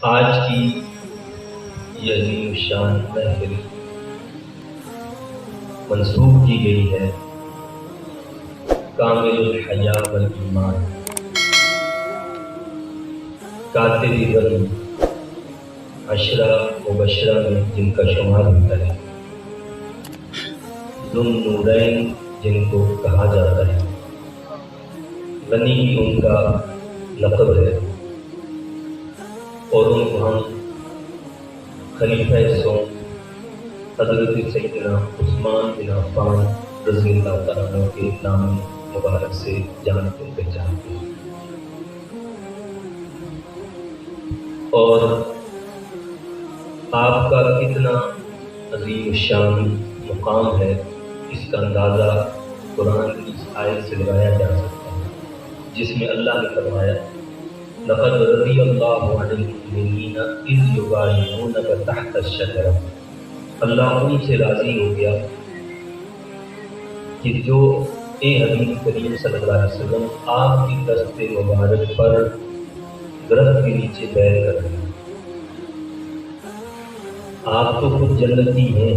آج کی یہ عظیم شان محفل منسوب کی گئی ہے کامل الحیا والایمان کاتب بن عشرہ مبشرہ میں جن کا شمار ہوتا ہے، ذو النورین جن کو کہا جاتا ہے، غنی ان کا لقب ہے، اور ان کو ہم خلیفہ سوم حضرت سیدنا عثمان بن عفان رضی اللہ تعالیٰ عنہ کے نام مبارک سے جانتے پہچانتے ہیں۔ اور آپ کا کتنا عظیم شان مقام ہے، اس کا اندازہ قرآن کی اس آیت سے لگایا جا سکتا ہے، جس میں اللہ نے فرمایا لقد رضی اللہ عن المؤمنین اذ یبایعونک تحت الشجرہ، اللہ ان سے راضی ہو گیا کہ جو اے حبیب کریم صلی اللہ علیہ وسلم آپ کی دست مبارک پر درخت کے نیچے بیٹھ کر رہے ہیں۔ آپ تو خود جنتی ہیں،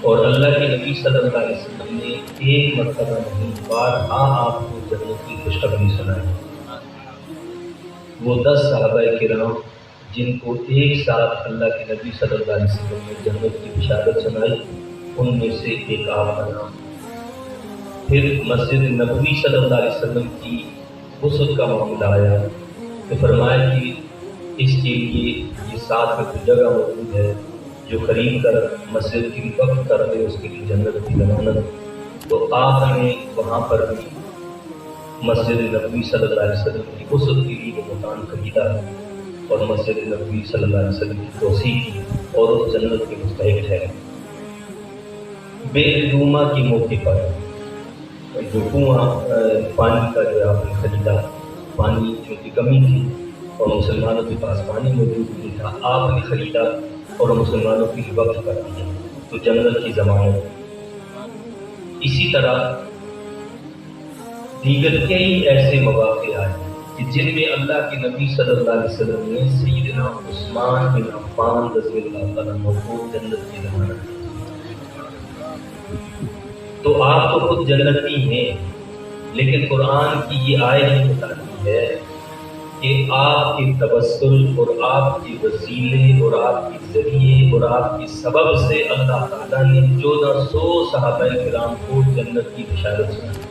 اور اللہ کے نبی صلی اللہ علیہ وسلم نے ایک مرتبہ نہیں بارہا آپ کو جنت کی خوشخبری سنائی۔ وہ 10 صحابہ کرام جن کو ایک ساتھ اللہ کے نبی صلی اللہ علیہ وسلم نے جنت کی بشارت سنائی، ان میں سے ایک آپ کا نام۔ پھر مسجد نبوی صلی اللہ علیہ وسلم کی وسعت کا معاملہ آیا تو فرمایا کہ اس کے لیے یہ ساتھ میں کوئی جگہ موجود ہے جو خرید کر مسجد کی وقت کر دے، اس کے لیے جنت کی ضمانت۔ تو آپ نے وہاں پر بھی مسجد نبوی صلی اللہ علیہ وسلم کی وسعت کے لیے وہ مکان خریدا اور مسجد نبوی صلی اللہ علیہ وسلم کی توسیع کی اور اس جنت کے مستحق ہے۔ بے روما کے موقع پر جو کنواں پانی کا جو آپ نے خریدا، پانی چونکہ کمی تھی اور مسلمانوں کے پاس پانی موجود نہیں تھا، آپ نے خریدا اور مسلمانوں کی وقف کر دیا، تو جنت کی ضمانت۔ اسی طرح دیگر کئی ایسے مواقع آئے کہ جن میں اللہ کے نبی صلی اللہ علیہ وسلم نے سیدنا عثمان بن عفان رضی اللہ تعالیٰ عنہ کو جنت کی ضمانت دی۔ تو آپ تو خود جنتی ہیں، لیکن قرآن کی یہ آیت بتاتی ہے کہ آپ کے توسل اور آپ کے وسیلے اور آپ کے ذریعے اور آپ کے سبب سے اللہ تعالیٰ نے 1400 صحابہ کرام کو جنت کی بشارت سنائی۔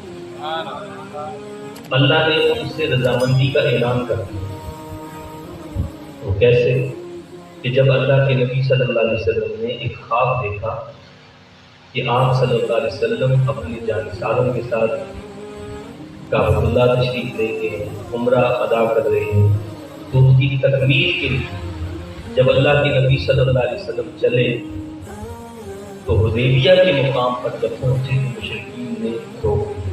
اللہ نے ان سے رضامندی کا اعلان کر دیا۔ وہ کیسے؟ کہ جب اللہ کے نبی صلی اللہ علیہ وسلم نے ایک خواب دیکھا کہ آپ صلی اللہ علیہ وسلم اپنے جانثاروں کے ساتھ کعبۃ اللہ تشریف لے کے عمرہ ادا کر رہے ہیں، تو اس کی تکمیل کے لیے جب اللہ کے نبی صلی اللہ علیہ وسلم چلے تو حدیبیہ کے مقام پر جب پہنچے تو مشرکین نے روک دیا۔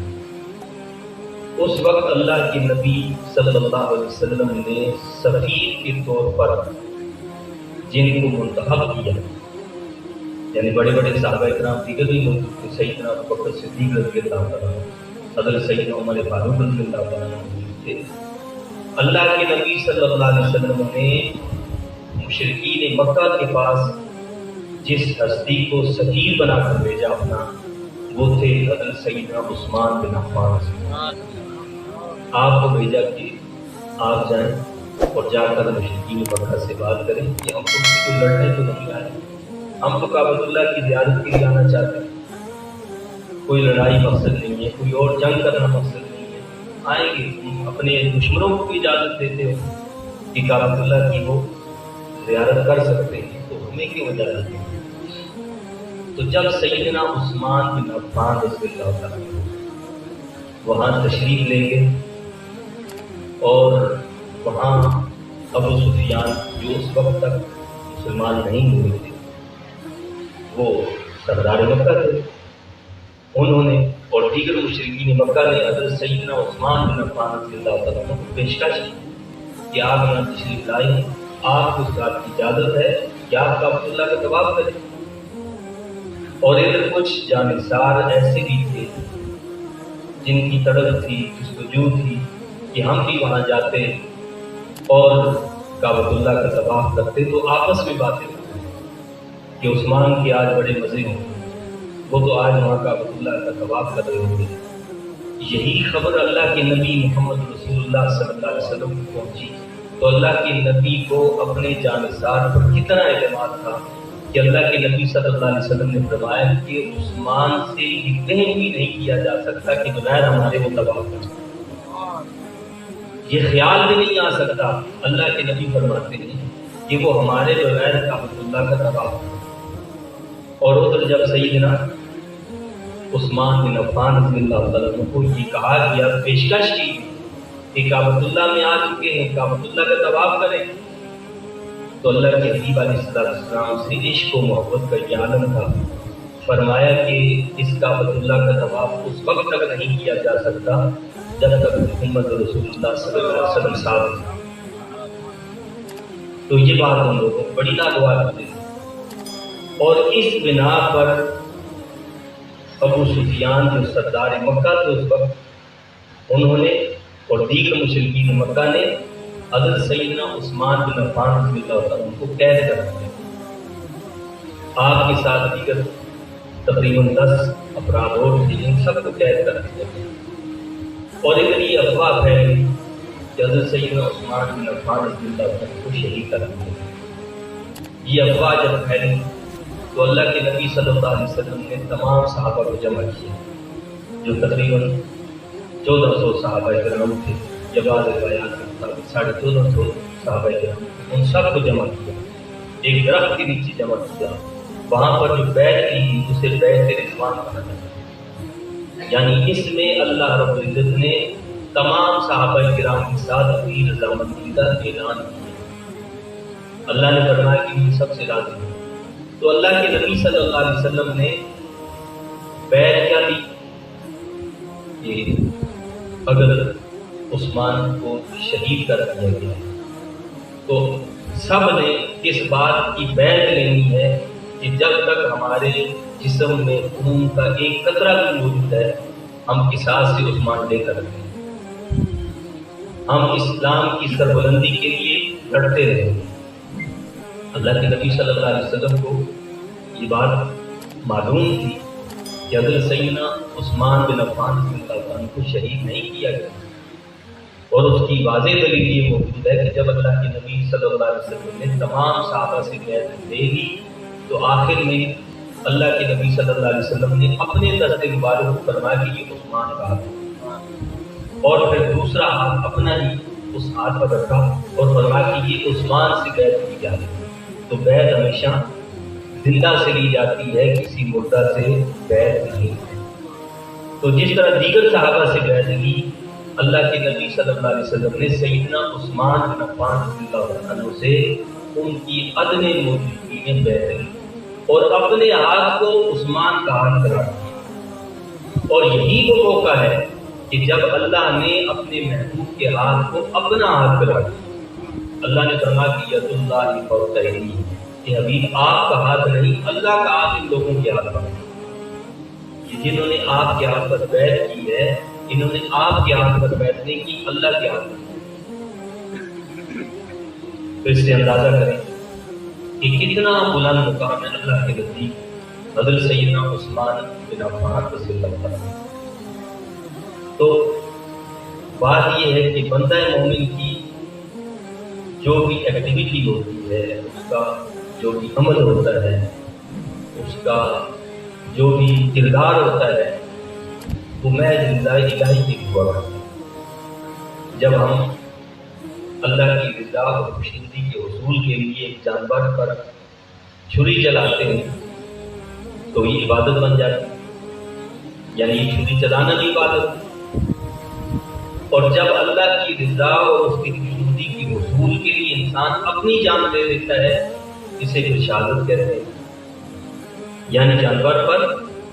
اس وقت اللہ کے نبی صلی اللہ علیہ وسلم نے سفیر کے طور پر جن کو منتخب کیا، یعنی بڑے بڑے صحابہ کرام دیگر بھی موجود تھے، سیدنا ابوبکر صدیق رضی اللہ تعالیٰ عنہ، حضرت سیدنا عمر فاروق رضی اللہ تعالیٰ عنہ موجود تھے۔ اللہ کے نبی صلی اللہ علیہ وسلم نے مشرکین مکہ کے پاس جس ہستی کو سفیر بنا کر بھیجا اپنا، وہ تھے حضرت سیدنا عثمان بن عفان۔ آپ کو بھیجا کہ آپ جائیں اور جا کر مشرکین مکہ سے بات کریں کہ ہم تم سے کوئی لڑنے تو نہیں آئے، ہم تو کعبۃ اللہ کی زیارت کے لیے آنا چاہتے ہیں، کوئی لڑائی مقصد نہیں ہے، کوئی اور جنگ کرنا مقصد نہیں ہے، آئیں گے تم اپنے دشمنوں کو بھی اجازت دیتے ہو کہ کعبۃ اللہ کی وہ زیارت کر سکتے ہیں، تو ہمیں کیوں اجازت دیں؟ تو جب سیدنا عثمان بن عفان رضی اللہ تعالیٰ وہاں تشریف لیں گے اور وہاں ابو سفیان جو اس وقت تک مسلمان نہیں ہوئے تھے، وہ سردار مکہ تھے، انہوں نے اور دیگر مشرکین مکہ نے حضرت سیدنا عثمان بن عفان رضی اللہ تعالیٰ عنہ کو پیشکش کی کہ آپ یہاں تشریف لائیں، آپ کو اس بات کی اجازت ہے کہ آپ کعبۃ اللہ کا طواف کریں۔ اور ادھر کچھ جانثار ایسے بھی تھے جن کی طرف تھی، جستجو تھی کہ ہم بھی وہاں جاتے اور کعبۃ اللہ کا طواف کرتے تو آپس میں باتیں کرتے کہ عثمان کے آج بڑے مزے ہوں، وہ تو آج وہاں کعبۃ اللہ کا طواف کر رہے ہوں گے۔ یہی خبر اللہ کے نبی محمد رسول اللہ صلی اللہ علیہ وسلم کو پہنچی تو اللہ کے نبی کو اپنے جانسار پر کتنا اعتماد تھا کہ اللہ کے نبی صلی اللہ علیہ وسلم نے فرمایا کہ عثمان سے یہ کہیں بھی نہیں کیا جا سکتا کہ بغیر ہمارے وہ طواف کریں، یہ خیال بھی نہیں آ سکتا۔ اللہ کے نبی فرماتے ہیں کہ وہ ہمارے بغیر کعبۃ اللہ کا طواف کریں۔ اور ادھر جب سیدنا عثمان بن عفان رضی اللہ عنہ کو یہ کہا گیا، پیشکش کی کہ کعبۃ اللہ میں آ چکے ہیں، کعبۃ اللہ کا طواف کریں، تو اللہ کے حبیب علیہ السلام سے عشق و محبت کا یہ عالم تھا، فرمایا کہ اس کعبۃ اللہ کا طواف اس وقت تک نہیں کیا جا سکتا جب تک محمد رسول اللہ صلی اللہ علیہ وسلم ساتھ ہیں۔ تو یہ بات ہم لوگوں کو بڑی ناگوار ہوتی ہے، اور اس بنا پر ابو سفیان جو سردار مکہ تھے اس وقت، انہوں نے اور دیگر مشرکین مکہ نے حضرت سیدنا عثمان بن عفان رضی اللہ عنہ کو قید کر دیا۔ آپ کے ساتھ دیگر تقریباً 10 افراد اور تھے، ان سب کو قید کر دیا گیا، اور ادھر یہ افواہ پھیلی کہ حضرت سیدنا عثمان بن عفان رضی اللہ عنہ کو شہید کر دیا۔ یہ افواہ جب پھیلی تو اللہ کے نبی صلی اللہ علیہ وسلم نے تمام صحابہ کو جمع کیا، جو تقریباً 1400 صحابہ کرام تھے، یا بعض روایات کے مطابق 1450 صحابہ کرام، ان سب کو جمع کیا، ایک درخت کے نیچے جمع کیا۔ وہاں پر جو بیعت کی اسے بیعت رضوان کہا جاتا ہے، یعنی اس میں اللہ رب العزت نے تمام صحابہ کرام کے ساتھ اپنی رضامندی کا اعلان کیا۔ اللہ نے فرمایا کہ یہ سب سے راضی ہے۔ تو اللہ کے نبی صلی اللہ علیہ وسلم نے بیعت کیا دی کہ اگر عثمان کو شہید کر دیا گیا تو سب نے اس بات کی بیعت لینی ہے کہ جب تک ہمارے جسم میں خون کا ایک قطرہ بھی موجود ہے، ہم قصاص سے عثمان لے کر رہیں گے، ہم اسلام کی سربلندی کے لیے لڑتے رہیں گے۔ اللہ کے نبی صلی اللہ علیہ وسلم کو یہ بات معلوم تھی کہ حضرت سیدنا عثمان بن عفان رضی اللہ عنہ کو شہید نہیں کیا گیا، اور اس کی واضح دلیل یہ موجود ہے کہ جب اللہ کے نبی صلی اللہ علیہ وسلم نے تمام صحابہ سے بیعت لے لی تو آخر میں اللہ کے نبی صلی اللہ علیہ وسلم نے اپنے دست مبارک کو فرمایا کہ یہ عثمان کا ہاتھ ہے، اور پھر دوسرا ہاتھ اپنا ہی اس ہاتھ پر رکھا اور فرمایا کہ یہ عثمان سے بیعت کی جائے۔ تو بیعت ہمیشہ زندہ سے لی جاتی ہے، کسی مردہ سے بیعت نہیں۔ تو جس طرح دیگر صحابہ سے بیعت لی، اللہ کے نبی صلی اللہ علیہ وسلم نے سیدنا عثمان بن عفان رضی اللہ عنہ سے ان کی ادنی موجودگی میں بیعت لی اور اپنے ہاتھ کو عثمان کا ہاتھ قرار دیا۔ اور یہی وہ موقع ہے کہ جب اللہ نے اپنے محبوب کے ہاتھ کو اپنا ہاتھ قرار دیا۔ اللہ نے فرمایا کہ ید اللہ فوق ایدیہم، کہ حبیب آپ کا ہاتھ نہیں، اللہ کا ہاتھ ان لوگوں کے ہاتھ پر ہے۔ یہ جنہوں نے آپ کے ہاتھ پر بیعت کی ہے، انہوں نے آپ کے ہاتھ پر بیعت نہیں کی، اللہ کے ہاتھ پر۔ تو اس سے اندازہ کریں کہ کتنا بلند مقام ہے اللہ کے نزدیک حضرت سیدنا عثمان بن عفان رضی اللہ عنہ۔ تو بات یہ ہے کہ بندہ مومن کی جو بھی ایکٹیویٹی ہوتی ہے، اس کا جو بھی عمل ہوتا ہے، اس کا جو بھی کردار ہوتا ہے، وہ محض رضا الہی کی ہوا کرتا ہے۔ جب ہم اللہ کی رضا اور خوشنودی کے حصول کے لیے ایک جانور پر چھری چلاتے ہیں تو یہ عبادت بن جاتی ہے، یعنی یہ چھری چلانا بھی عبادت ہے۔ اور جب اللہ کی رضا اور اس کی خوشنودی کے حصول کے لیے انسان اپنی جان دے دیتا ہے، اسے پھر شہادت کہتے ہیں۔ یعنی جانور پر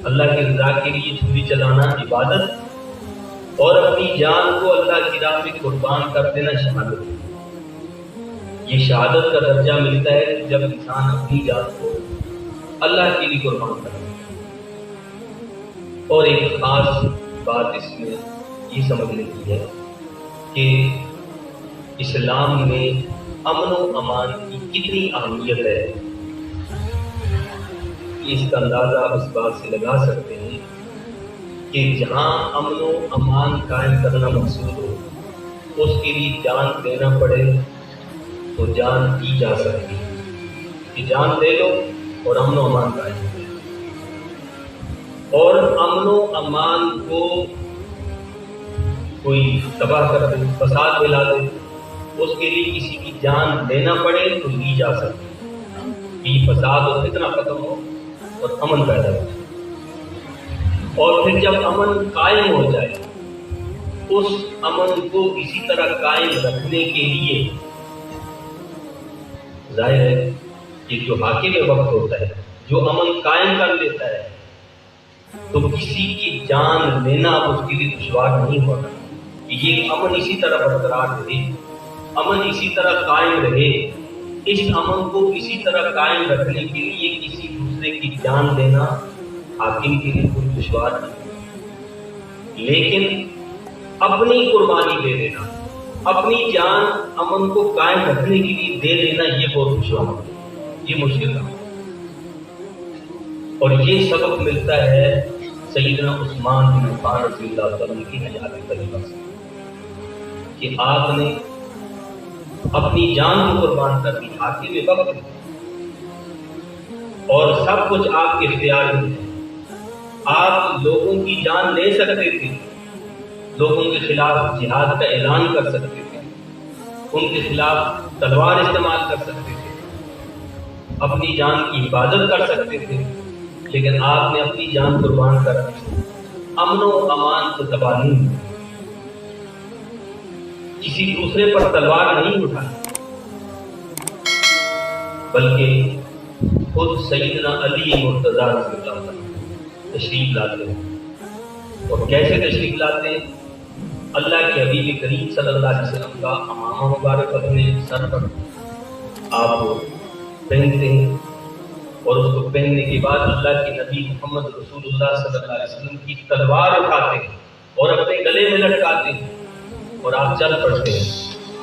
اللہ کی رضا کے لیے چھری چلانا عبادت، اور اپنی جان کو اللہ کی راہ میں قربان کر دینا شہادت ہے۔ یہ شہادت کا درجہ ملتا ہے کہ جب انسان اپنی جان کو اللہ کے لیے قربان کرتا ہے۔ اور ایک خاص بات اس میں یہ سمجھنے کی ہے کہ اسلام میں امن و امان کی کتنی اہمیت ہے، اس کا اندازہ اس بات سے لگا سکتے ہیں کہ جہاں امن و امان قائم کرنا مقصود ہو اس کے لیے جان دینا پڑے تو جان دی جا سکتی ہے، کہ جان دے لو اور امن و امان قائم کرو۔ اور امن و امان کو کوئی تباہ کر دے، فساد پھیلا دے، اس کے لیے کسی کی جان لینا پڑے تو لی جا سکتی ہے کہ فساد اور فتنہ ختم ہو اور امن پیدا ہو جائے۔ اور پھر جب امن قائم ہو جائے اس امن کو اسی طرح قائم رکھنے کے لیے ظاہر ہے کہ جو حاکم وقت ہوتا ہے، جو امن قائم کر لیتا ہے، تو کسی کی جان لینا اس کے لیے دشوار نہیں ہوتا کہ یہ امن اسی طرح برقرار رہے، امن اسی طرح قائم رہے۔ اس امن کو اسی طرح قائم رکھنے کے لیے کسی دوسرے کی جان لینا حاکم کے لیے کوئی دشوار نہیں، لیکن اپنی قربانی دے دینا، اپنی جان امن کو قائم رکھنے کے لیے دے دینا، یہ بہت دشوار ہے، یہ مشکل ہے۔ اور یہ سبق ملتا ہے سیدنا عثمان بن عفان رضی اللہ عنہ کی حیات طیبہ سے کہ آپ نے اپنی جان کو قربان کر دی حاکم وقت، اور سب کچھ آپ کے اختیار میں ہے۔ آپ لوگوں کی جان لے سکتے تھے، لوگوں کے خلاف جہاد کا اعلان کر سکتے تھے، ان کے خلاف تلوار استعمال کر سکتے تھے، اپنی جان کی حفاظت کر سکتے تھے، لیکن آپ نے اپنی جان قربان کر دی، امن و امان کو تباہ نہیں، کسی دوسرے پر تلوار نہیں اٹھائی، بلکہ خود سیدنا علی مرتضیٰ رضی اللہ عنہ تشریف لاتے ہیں۔ اور کیسے تشریف لاتے ہیں؟ اللہ کے حبیب کریم صلی اللہ علیہ وسلم کا امامہ مبارک اپنے سر پر آپ پہنتے ہیں، اور اس کو پہننے کے بعد اللہ کے نبی محمد رسول اللہ صلی اللہ علیہ وسلم کی تلوار اٹھاتے ہیں اور اپنے گلے میں لٹکاتے ہیں، اور آپ چل پڑتے ہیں۔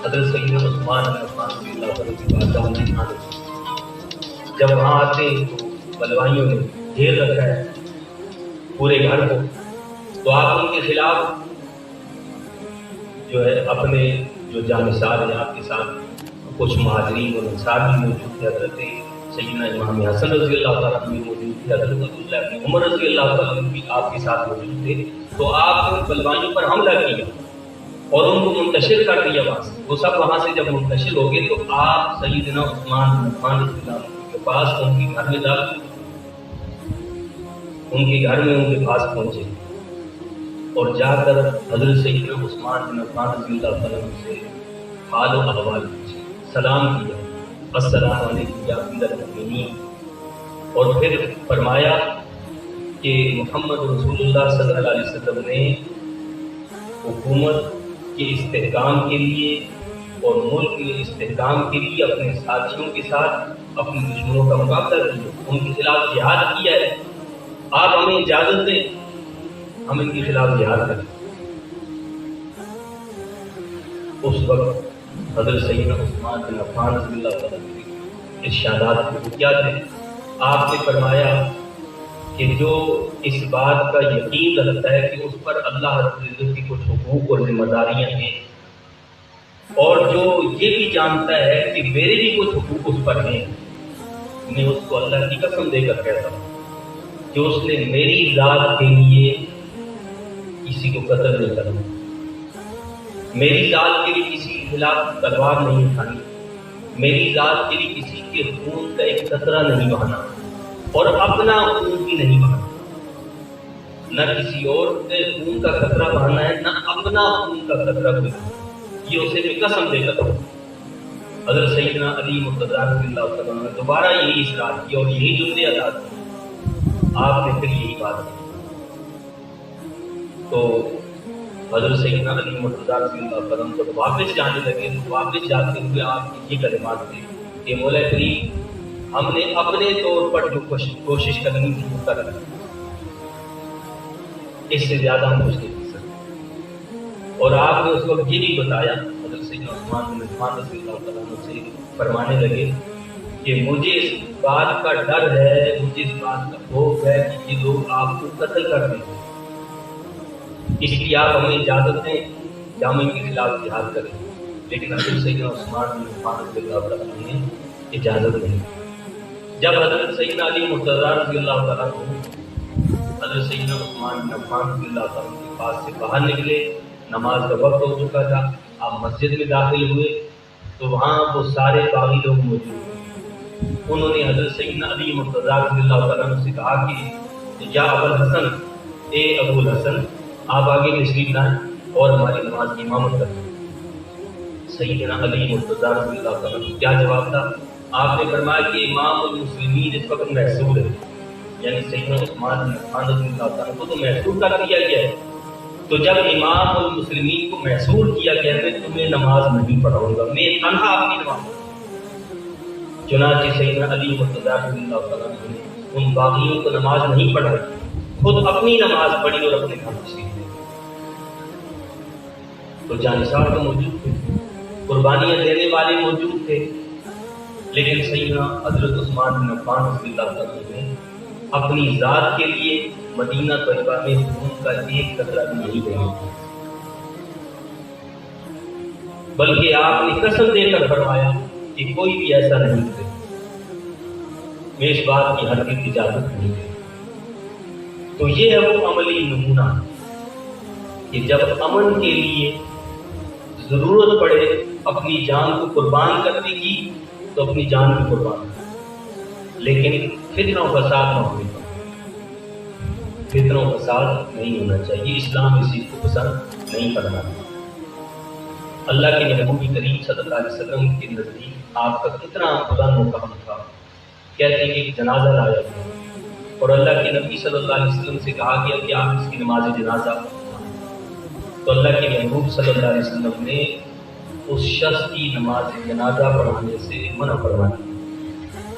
حضرت سیدنا عثمان بن عفان رضی اللہ عنہ کی بارگاہ میں آتے ہیں۔ جب وہاں آتے ہیں تو بلوائیوں نے گھیر رکھا ہے پورے گھر کو، تو آپ ان کے خلاف جو ہے اپنے جو جانثار ہیں آپ کے ساتھ کچھ مہاجرین اور انصار بھی موجود تھے، حضرت سیدنا امام حسن رضی اللہ تعالیٰ عنہ بھی موجود تھے، حضرت عبداللہ بن عمر رضی اللہ تعالیٰ عنہ بھی آپ کے ساتھ موجود تھے۔ تو آپ نے بلوائیوں پر حملہ کیا اور ان کو منتشر کر دیا وہاں سے۔ وہ سب وہاں سے جب منتشر ہو گئے تو آپ سیدنا عثمان بن عفان رضی اللہ عنہ کے پاس ان کے گھر میں داخل، ان کے گھر میں ان کے پاس پہنچے اور جا کر حضرت سیدنا عثمان بن عفان رضی اللہ عنہ سے حال و احوال پوچھے، سلام کیا، السلام علیکم یا امیر المؤمنین، اور پھر فرمایا کہ محمد رسول اللہ صلی اللہ علیہ وسلم نے حکومت کے استحکام کے لیے اور ملک کے استحکام کے لیے اپنے ساتھیوں کے ساتھ اپنے دشمنوں کا مقابلہ کیا، ان کے خلاف جہاد کیا ہے، آپ ہمیں اجازت دیں ہم ان کے خلاف جہاد کریں۔ اس وقت حضرت سیدنا عثمان بن عفان رضی اللہ عنہ کے ارشادات کو کیا تھے؟ آپ نے فرمایا کہ جو اس بات کا یقین رکھتا ہے کہ اس پر اللہ رب العزت کی کچھ حقوق اور ذمہ داریاں ہیں، اور جو یہ بھی جانتا ہے کہ میرے بھی کچھ حقوق اس پر ہیں، میں اس کو اللہ کی قسم دے کر کہتا ہوں کہ اس نے میری ذات کے لیے کسی کو قتل نہیں کرنا، میری ذات کے لیے کسی کے خلاف تلوار نہیں اٹھانی، میری ذات کے لیے کسی کے خون کا ایک قطرہ نہیں بہانا، اور اپنا خون بھی نہیں بہانا، نہ کسی اور کے خون کا قطرہ بہانا ہے، نہ اپنا خون کا قطرہ بھی، یہ اسے میں قسم دے کر ہوں۔ حضرت سیدنا علی مرتضیٰ رضی اللہ عنہ نے دوبارہ یہی اصرار کیا اور یہی جملے ادا کیے، آپ نے پھر یہی بات کی۔ تو حضرت سیدنا علی مرتضیٰ رضی اللہ عنہ جب واپس جانے لگے تو واپس جاتے ہوئے آپ کی یہ کلمات تھے کہ مولا کریم ہم نے اپنے طور پر جو کوشش کرنی تھی وہ کر رہے، اس سے زیادہ ہم کچھ نہیں کر سکتے۔ اور آپ نے اس وقت یہ بھی بتایا حضرت سیدنا عثمان بن عفان رضی اللہ تعالیٰ عنہ سے فرمانے لگے کہ مجھے اس بات کا ڈر ہے، مجھے اس بات کا خوف ہے کہ یہ لوگ آپ کو قتل کر دیں، اس لیے آپ ہمیں اجازت دیں کہ ہم ان کے خلاف جہاد کریں۔ لیکن حضرت سیدنا عثمان بن عفان رضی اللہ تعالیٰ عنہ نے اجازت نہیں۔ جب حضرت سیدنا علی مرتضیٰ رضی اللہ تعالیٰ عنہ حضرت سیدنا عثمان بن عفان رضی اللہ تعالیٰ عنہ کے پاس سے باہر نکلے، نماز کا وقت ہو چکا تھا، آپ مسجد میں داخل ہوئے تو وہاں وہ سارے باغی لوگ موجود تھے۔ انہوں نے حضرت سیدنا علی مرتضیٰ رضی اللہ تعالیٰ عنہ سے کہا کہ یا ابو الحسن، اے ابو الحسن، آپ آگے تشریف لائیں اور ہماری نماز کی امامت کریں۔ سیدنا علی مرتضیٰ رضی اللہ تعالیٰ عنہ کیا جواب تھا؟ آپ نے فرمایا کہ امام المسلمین اس وقت محصور ہے، یعنی سیدنا عثمان بن عفان رضی اللہ تعالیٰ عنہ کو تو محصور کر دیا گیا ہے، تو جب امام المسلمین کو محصور کیا گیا میں تمہیں نماز نہیں پڑھاؤں گا، میں تنہا اپنی نماز پڑھوں گا۔ چنانچہ سیدنا علی مرتضیٰ رضی اللہ تعالیٰ عنہ نے ان باغیوں کو نماز نہیں پڑھائی، خود اپنی نماز پڑھی اور اپنے گھر تشریف لے۔ تو جانثار تو موجود تھے، قربانیاں دینے والے موجود تھے، لیکن سیدنا حضرت عثمان بن عفان رضی اللہ تعالیٰ عنہ نے اپنی ذات کے لیے مدینہ طیبہ میں خون کا ایک قطرہ بھی نہیں دیا، بلکہ آپ نے قسم دے کر فرمایا کہ کوئی بھی ایسا نہیں کرے، میں اس بات کی ہرگز اجازت نہیں دے۔ تو یہ ہے وہ عملی نمونہ کہ جب امن کے لیے ضرورت پڑے اپنی جان کو قربان کرنے کی تو اپنی جان کو قربان کرے، لیکن فتنہ و فساد نہ ہونے پائے، فتنہ و فساد نہیں ہونا چاہیے، اسلام اس چیز کو پسند نہیں کرنا۔ اللہ کے محبوب کریم صلی اللہ علیہ وسلم کے نزدیک آپ کا کتنا بلند مقام تھا، کہتے ہیں کہ ایک جنازہ لایا گیا اور اللہ کے نبی صلی اللہ علیہ وسلم سے کہا گیا کہ آپ اس کی نماز جنازہ، تو اللہ کے محبوب صلی اللہ علیہ وسلم نے اس شخص کی نماز جنازہ پڑھانے سے منع فرما دیا۔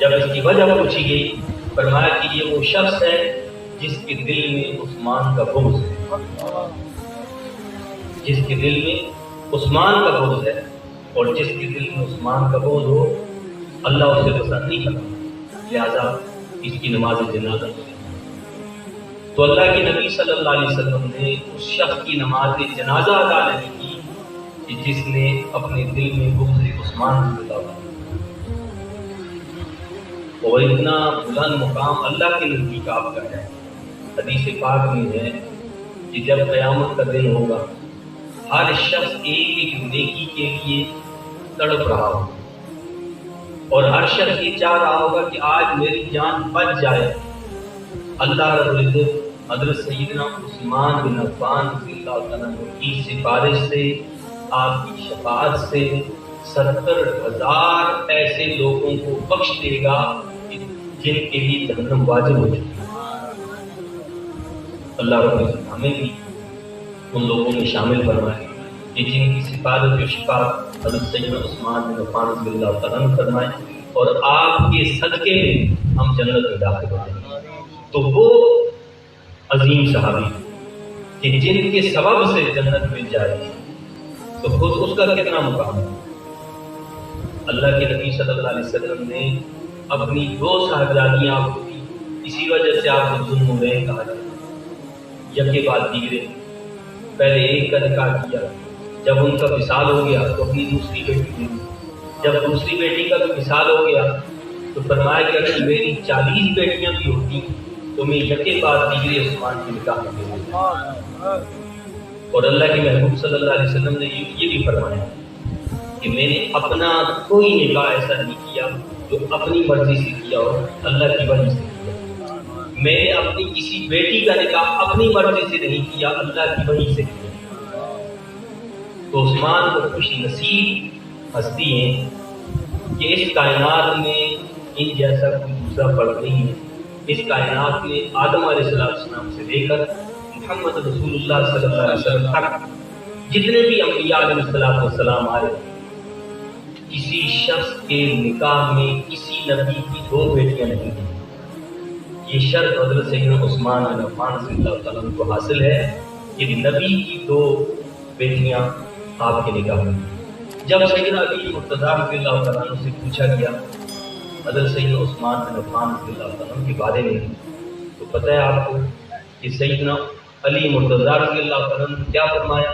جب اس کی وجہ پوچھی گئی فرمایا کہ یہ وہ شخص ہے جس کے دل میں عثمان کا بغض ہے، جس کے دل میں عثمان کا بغض ہے، اور جس کے دل میں عثمان کا بغض ہو اللہ اسے پسند نہیں کرتا، لہذا اس کی نماز جنازہ۔ تو اللہ کے نبی صلی اللہ علیہ وسلم نے اس شخص کی نماز جنازہ ادا نہیں کی کہ جس نے اپنے دل میں بغض عثمان رضی اللہ عنہ، اور اتنا بلند مقام اللہ کے نزدیک آپ کا ہے۔ حدیث پاک میں ہے کہ جب قیامت کا دن ہوگا ہر شخص ایک ایک نیکی کے لیے تڑپ رہا ہوگا، اور ہر شخص یہ چاہ رہا ہوگا کہ آج میری جان بچ جائے۔ اللہ رب العزت حضرت سیدنا عثمان بن عفان رضی اللہ تعالیٰ عنہ کی سفارش سے، آپ کی شفاعت سے 70,000 ایسے لوگوں کو بخش دے گا جن کے لیے جہنم واجب ہو چکی ہے۔ اللہ رب العزت ہمیں بھی ان لوگوں میں شامل فرمائے کہ جن کی سفارت و شفاعت حضرت سیدنا عثمان بن عفان رضی اللہ تعالیٰ عنہ فرمائے، اور آپ کے صدقے میں ہم جنت میں داخل ہو جائیں۔ تو وہ عظیم صحابی کہ جن کے سبب سے جنت مل جائے تو خود اس کا کتنا مقام ہے۔ اللہ کے نبی صلی اللہ علیہ وسلم نے اپنی 2 صاحبزادیاں آپ کو دی، اسی وجہ سے آپ کو ذو النورین کہا جاتا ہے، یکے بعد دیگرے۔ پہلے ایک کا نکاح کیا، جب ان کا وصال ہو گیا تو اپنی دوسری بیٹی دی، جب دوسری بیٹی کا بھی وصال ہو گیا تو فرمایا کہ اگر میری 40 بیٹیاں بھی ہوتی تو میں یکے بعد دیگرے عثمان کی نکاح کرتا۔ اور اللہ کے محبوب صلی اللہ علیہ وسلم نے یہ بھی فرمایا کہ میں نے اپنا کوئی نکاح ایسا نہیں کیا جو اپنی مرضی سے کیا ہو، اللہ کی وجہ سے کیا۔ میں نے اپنی کسی بیٹی کا نکاح اپنی مرضی سے نہیں کیا، اللہ کی وجہ سے کیا۔ تو عثمان کو خوش نصیب ہستی ہیں کہ اس کائنات میں ان جیسا کوئی دوسرا فرد نہیں ہے۔ اس کائنات میں آدم علیہ السلام سے لے کر محمد رسول اللہ صلی اللہ علیہ وسلم تک جتنے بھی انبیاء علیہ السلام آئے، کسی شخص کے نکاح میں کسی نبی کی 2 بیٹیاں نہیں ہیں۔ یہ شرط حضرت سیدنا عثمان بن عفان رضی اللہ تعالیٰ عنہ کو حاصل ہے کہ نبی کی 2 بیٹیاں آپ کے نکاح میں، جب سیدنا علی مرتضیٰ رضی اللہ تعالیٰ عنہ سے پوچھا گیا حضرت سیدنا عثمان بن عفان رضی اللہ تعالیٰ عنہ کے بارے میں، تو پتہ ہے آپ کو کہ سیدنا علی مرتضیٰ رضی اللہ تعالیٰ عنہ نے کیا فرمایا؟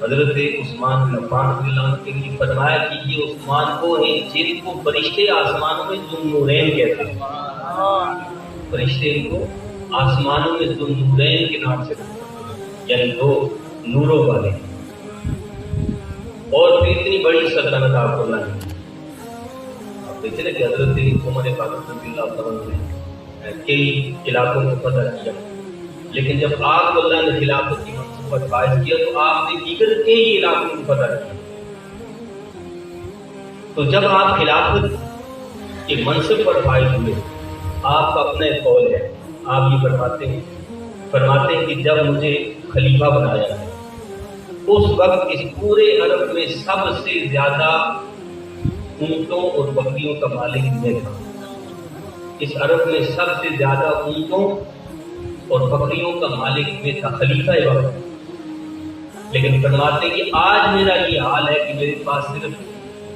حضرت عثمان بن عفان رضی اللہ عنہ کے لیے فرمایا کہ یہ عثمان وہ ہیں جن کو فرشتے آسمانوں میں ذو النورین کہتے ہیں. فرشتے ان کو آسمانوں میں ذو النورین کے نام سے کہتے ہیں، یعنی دو نوروں والے. اور پھر اتنی بڑی سلطنت آپ کو اللہ نے، آپ دیکھیں نا کہ حضرت عمر فاروق رضی اللہ تعالیٰ نے کئی علاقوں کو فتح کیا، لیکن جب آپ کو اللہ نے خلافت کی منصب پر فائز کیا تو آپ نے دیگر کئی علاقوں کو فتح کیا. تو جب آپ خلافت کے منصب پر فائز ہوئے، آپ کا اپنا ایک قول ہے، آپ یہ فرماتے ہیں کہ جب مجھے خلیفہ بنایا ہے اس وقت اس پورے عرب میں سب سے زیادہ اونٹوں اور بکریوں کا مالک میں تھا. اس عرب میں سب سے زیادہ اونٹوں اور بکریوں کا مالک میں تھا، خلیفہ وقت. لیکن فرماتے ہیں کہ آج میرا یہ حال ہے کہ میرے پاس صرف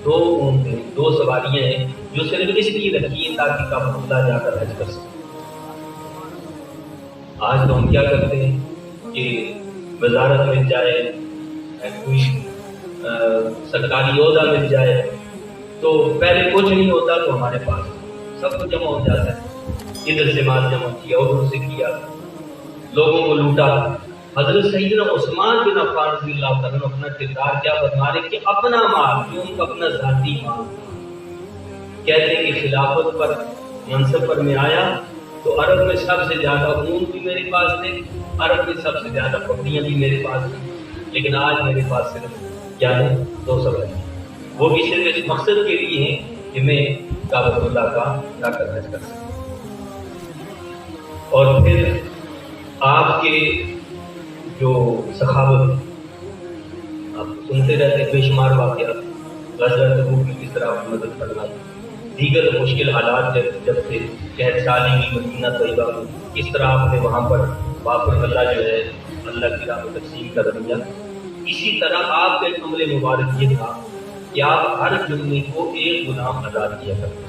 2 اونٹ ہیں، 2 سواریاں ہیں جو صرف اس لیے رکھی ہیں تاکہ کعبۃ اللہ جا کر حج کر سکیں. آج تو ہم کیا کرتے ہیں کہ وزارت مل جائے، کوئی سرکاری عہدہ مل جائے تو پہلے کچھ نہیں ہوتا تو ہمارے پاس سب کچھ جمع ہو جاتا ہے. ادھر سے مال جمع کیا، ادھر سے کیا، لوگوں کو لوٹا. حضرت سیدنا عثمان بن عفان رضی اللہ تعالیٰ عنہ اپنا کردار کیا فرما رہے کہ اپنا مال جو ان کا اپنا ذاتی مال کہتے ہیں کہ خلافت پر منصب پر میں آیا تو عرب میں سب سے زیادہ اونٹ بھی میرے پاس تھے، عرب میں سب سے زیادہ بکریاں بھی میرے پاس تھیں، لیکن آج میرے پاس صرف کیا ہے 2 سواریاں، وہ بھی صرف اس مقصد کے لیے ہیں کہ میں کعبۃ اللہ کا جا کر حج کر سکوں. اور پھر آپ کے جو سخاوت آپ سنتے رہتے بے شمار واقعات، غزوہ تبوک میں کس طرح آپ مدد فرمائی، دیگر مشکل حالات جب سے قحط سالی کی مدینہ طیبہ میں کس طرح آپ نے وہاں پر واپس اللہ جو ہے اللہ کی راہ میں تقسیم کر دیا. اسی طرح آپ کا ایک عمل مبارک یہ تھا کہ آپ ہر جمعے کو ایک غلام آزاد کیا کرتے،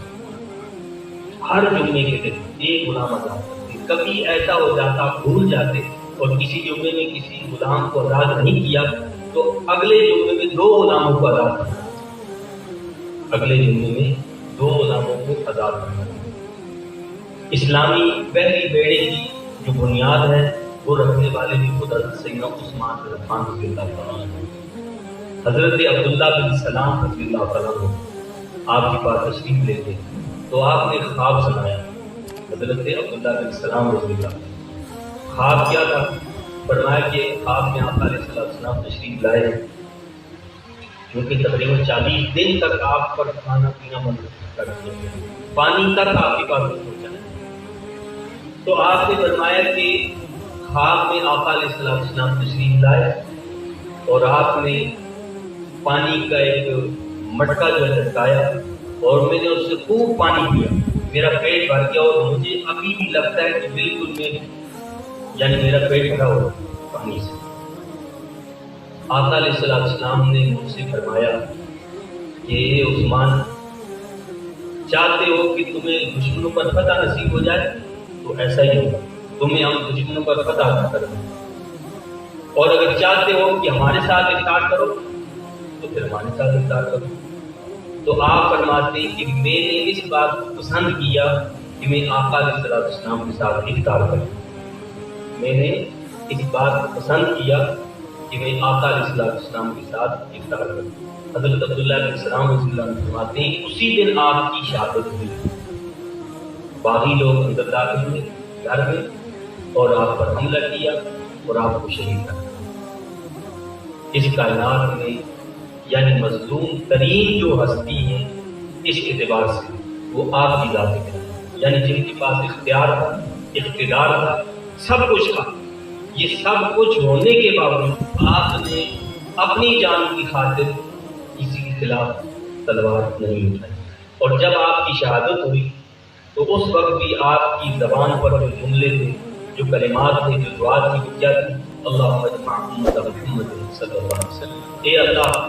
ہر جمعے کے دن ایک غلام آزاد کرتے. کبھی ایسا ہو جاتا آپ بھول جاتے اور کسی جمعے میں کسی غلام کو آزاد نہیں کیا تو اگلے جمعے میں 2 غلاموں کو آزاد کرنا، اگلے جمعے میں 2 غلاموں کو آزاد کرنا. اسلامی پہلی بیڑے کی جو بنیاد ہے وہ رکھنے والے بھی خود حضرت سیدنا عثمان بن عفان رضی اللہ تعالیٰ عنہ. حضرت عبداللہ بن سلام رضی اللہ تعالیٰ عنہ آپ کے پاس تشریف لے گئے تو آپ نے خواب سنایا. حضرت عبداللہ بن سلام رضی اللہ عنہ، خواب کیا تھا؟ فرمایا کہ خواب میں آپ علیہ السلام تشریف لائے ہیں کیونکہ تقریباً 40 دن تک آپ پر کھانا پینا بند کر دیا گیا، پانی تک آپ کے پاس نہیں پہنچا. تو آپ نے فرمایا کہ خواب میں آقا علیہ السلام تشریف لائے اور آپ نے پانی کا ایک مٹکا جو ہے لٹکایا اور میں نے اس سے خوب پانی پیا، میرا پیٹ بھر گیا اور مجھے ابھی بھی لگتا ہے کہ بالکل میں یعنی میرا پیٹ بھرا ہو پانی سے. آقا علیہ السلام نے مجھ سے فرمایا کہ اے عثمان، چاہتے ہو کہ تمہیں دشمنوں پر فتح نصیب ہو جائے تو ایسا ہی ہوگا، تمہیں ہم دشمنوں پر فتح نہ کر دیں، اور اگر چاہتے ہو کہ ہمارے ساتھ افطار کرو تو پھر ہمارے ساتھ افطار کرو. تو آپ فرماتے ہیں کہ میں نے اس بات کو پسند کیا کہ میں آقا علیہ السلام کے ساتھ افطار کروں. میں نے اس بات کو پسند کیا کہ میں آقا علیہ السلام کے ساتھ افطار کروں. حضرت عبداللہ بن سلام رضی اللہ عنہ فرماتے ہیں اسی دن آپ کی شہادت ہوئی. باقی لوگ اندر داخل ہوئے گھر میں اور آپ پر حملہ کیا اور آپ کو شہید کر دیا. اس کائنات میں یعنی مظلوم ترین جو ہستی ہیں اس اعتبار سے وہ آپ کی ذات ہے، یعنی جن کے پاس اختیار تھا، اقتدار تھا، سب کچھ تھا. یہ سب کچھ ہونے کے باوجود آپ نے اپنی جان کی خاطر کسی کے خلاف تلوار نہیں اٹھائی. اور جب آپ کی شہادت ہوئی تو اس وقت بھی آپ کی زبان پر جو جملے تھے، جو کلمات تھے، جو دعا تھی وہ کیا تھی؟ اللہم اجمع امت محمد صلی اللہ علیہ وسلم، اے اللہ